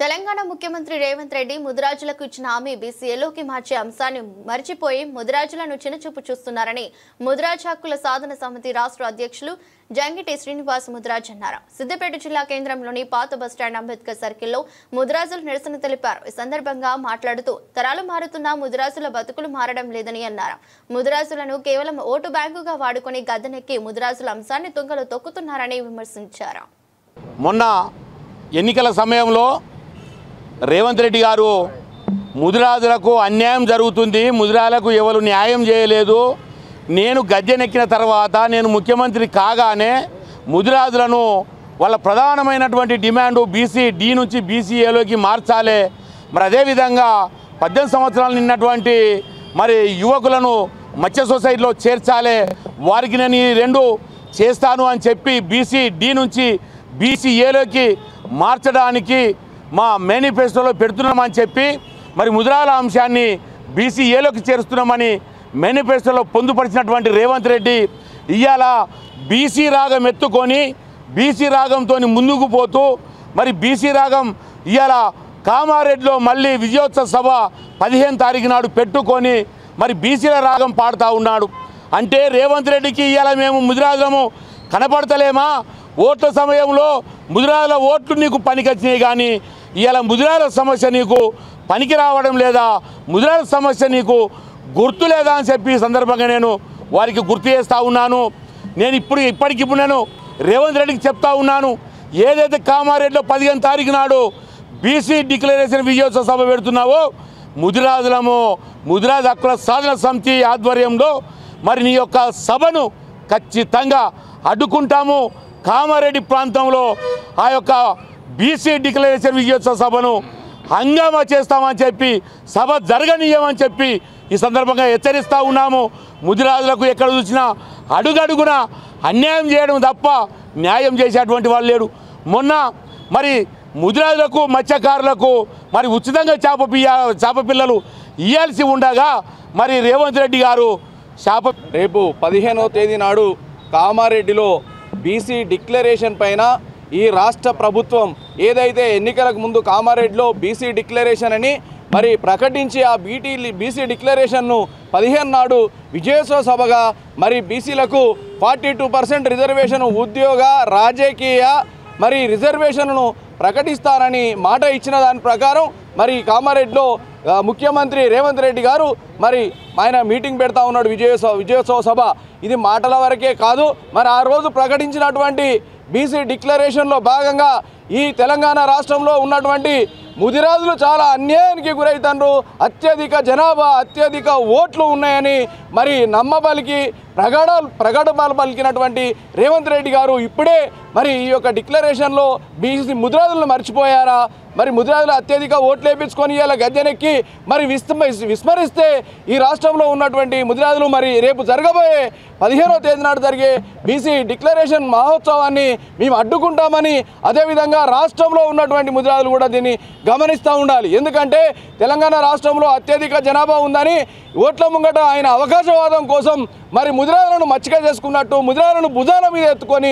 తెలంగాణ ముఖ్యమంత్రి రేవంత్ రెడ్డి ముదిరాజులకు ఇచ్చిన హామీ బీసీఏలోకి మార్చే అంశాన్ని మర్చిపోయి ముదిరాజులను చిన్నచూపు చూస్తున్నారని ముదిరాజ్ హక్కుల సాధన సమితి రాష్ట్ర అధ్యక్షులు జంగిటి శ్రీనివాస్ ముదిరాజ్ అన్నారు. సిద్దిపేట జిల్లా కేంద్రంలోని పాత బస్టాండ్ అంబేద్కర్ సర్కిల్లో ముదిరాజులు నిరసన తెలిపారు. ఈ సందర్భంగా మాట్లాడుతూ తరాలు మారుతున్నా ముదిరాజుల బతుకులు మారడం లేదని అన్నారు. ముదిరాజులను కేవలం ఓటు బ్యాంకుగా వాడుకొని గద్దెనెక్కి ముదిరాజుల అంశాన్ని తుంగలో తొక్కుతున్నారని విమర్శించారు. మొన్న ఎన్నికల సమయంలో రేవంత్ రెడ్డి గారు ముదిరాజులకు అన్యాయం జరుగుతుంది, ముదిరాజులకు ఎవరు న్యాయం చేయలేదు, నేను గద్దెనెక్కిన తర్వాత నేను ముఖ్యమంత్రి కాగానే ముదిరాజులను వాళ్ళ ప్రధానమైనటువంటి డిమాండు బీసీ డి నుంచి బీసీఏలోకి మార్చాలి, మరి అదేవిధంగా 18 సంవత్సరాలు నిన్నటువంటి మరి యువకులను మత్స్య సొసైటీలో చేర్చాలి, వారికి నేను ఈ రెండు చేస్తాను అని చెప్పి బీసీ డి నుంచి బీసీఏలోకి మార్చడానికి మా మేనిఫెస్టోలో పెడుతున్నామని చెప్పి మరి ముదిరాజుల అంశాన్ని బీసీఏలోకి చేరుస్తున్నామని మేనిఫెస్టోలో పొందుపరిచినటువంటి రేవంత్ రెడ్డి ఇవాళ బీసీ రాగం ఎత్తుకొని బీసీ రాగంతో ముందుకు పోతూ మరి బీసీ రాగం ఇవాళ కామారెడ్డిలో మళ్ళీ విజయోత్సవ సభ 15 తారీఖు నాడు పెట్టుకొని మరి బీసీల రాగం పాడుతూ ఉన్నాడు. అంటే రేవంత్ రెడ్డికి ఇవాళ మేము ముదిరాజులము కనపడతలేమా? ఓట్ల సమయంలో ముదిరాజుల ఓట్లు నీకు పనికొచ్చినాయి, కానీ ఇవాళ ముదిరాజుల సమస్య నీకు పనికి రావడం లేదా, ముదిరాజుల సమస్య నీకు గుర్తు లేదా అని చెప్పి సందర్భంగా నేను వారికి గుర్తు చేస్తూ ఉన్నాను. నేను ఇప్పటికిప్పుడు నేను రేవంత్ రెడ్డికి చెప్తా ఉన్నాను, ఏదైతే కామారెడ్డిలో 15 తారీఖు నాడు బీసీ డిక్లరేషన్ విజయోత్సవ సభ పెడుతున్నావో ముదిరాజ్ హక్కుల సాధన సమితి ఆధ్వర్యంలో మరి నీ యొక్క సభను ఖచ్చితంగా అడ్డుకుంటాము. కామారెడ్డి ప్రాంతంలో ఆ యొక్క బీసీ డిక్లరేషన్ విజయోత్సవ సభను హంగామా చేస్తామని చెప్పి సభ జరగనీయమని చెప్పి ఈ సందర్భంగా హెచ్చరిస్తూ ఉన్నాము. ముదిరాజులకు ఎక్కడ చూసినా అడుగడుగున అన్యాయం చేయడం తప్ప న్యాయం చేసేటువంటి వాళ్ళు లేడు. మొన్న మరి ముదిరాజులకు మత్స్యకారులకు మరి ఉచితంగా చేప పిల్లలు ఇవ్వాల్సి ఉండగా మరి రేవంత్ రెడ్డి గారు రేపు 15వ తేదీ నాడు కామారెడ్డిలో బీసీ డిక్లరేషన్ పైన ఈ రాష్ట్ర ప్రభుత్వం ఏదైతే ఎన్నికలకు ముందు కామారెడ్డిలో బీసీ డిక్లరేషన్ అని మరి ప్రకటించి ఆ బీసీ డిక్లరేషన్ను 15 నాడు విజయోత్సవ సభగా మరి బీసీలకు 42% రిజర్వేషన్ ఉద్యోగ రాజకీయ మరి రిజర్వేషన్ను ప్రకటిస్తారని మాట ఇచ్చిన దాని ప్రకారం మరి కామారెడ్డిలో ముఖ్యమంత్రి రేవంత్ రెడ్డి గారు మరి ఆయన మీటింగ్ పెడతా ఉన్నాడు. విజయోత్సవ సభ ఇది మాటల వరకే కాదు, మరి ఆ రోజు ప్రకటించినటువంటి బీసీ డిక్లరేషన్లో భాగంగా ఈ తెలంగాణ రాష్ట్రంలో ఉన్నటువంటి ముదిరాజులు చాలా అన్యాయానికి గురవుతారు, అత్యధిక జనాభా అత్యధిక ఓట్లు ఉన్నాయని మరి నమ్మబలికి ప్రగడబలు పలికినటువంటి రేవంత్ రెడ్డి గారు ఇప్పుడే మరి ఈ యొక్క డిక్లరేషన్లో బీసీ ముదిరాజులను మర్చిపోయారా? మరి ముదిరాజులు అత్యధిక ఓట్లు వేయించుకొని ఇలా గద్దెనెక్కి మరి విస్మరిస్తే ఈ రాష్ట్రంలో ఉన్నటువంటి ముదిరాజులు మరి రేపు జరగబోయే 15వ తేదీ నాడు జరిగే బీసీ డిక్లరేషన్ మహోత్సవాన్ని మేము అడ్డుకుంటామని, అదేవిధంగా రాష్ట్రంలో ఉన్నటువంటి ముదిరాజులు కూడా దీన్ని గమనిస్తూ ఉండాలి. ఎందుకంటే తెలంగాణ రాష్ట్రంలో అత్యధిక జనాభా ఉందని ఓట్ల ముంగట ఆయన అవకాశవాదం కోసం మరి ముదిరాజులను మచ్చిక చేసుకున్నట్టు ముదిరాజులను భుజాల మీద ఎత్తుకొని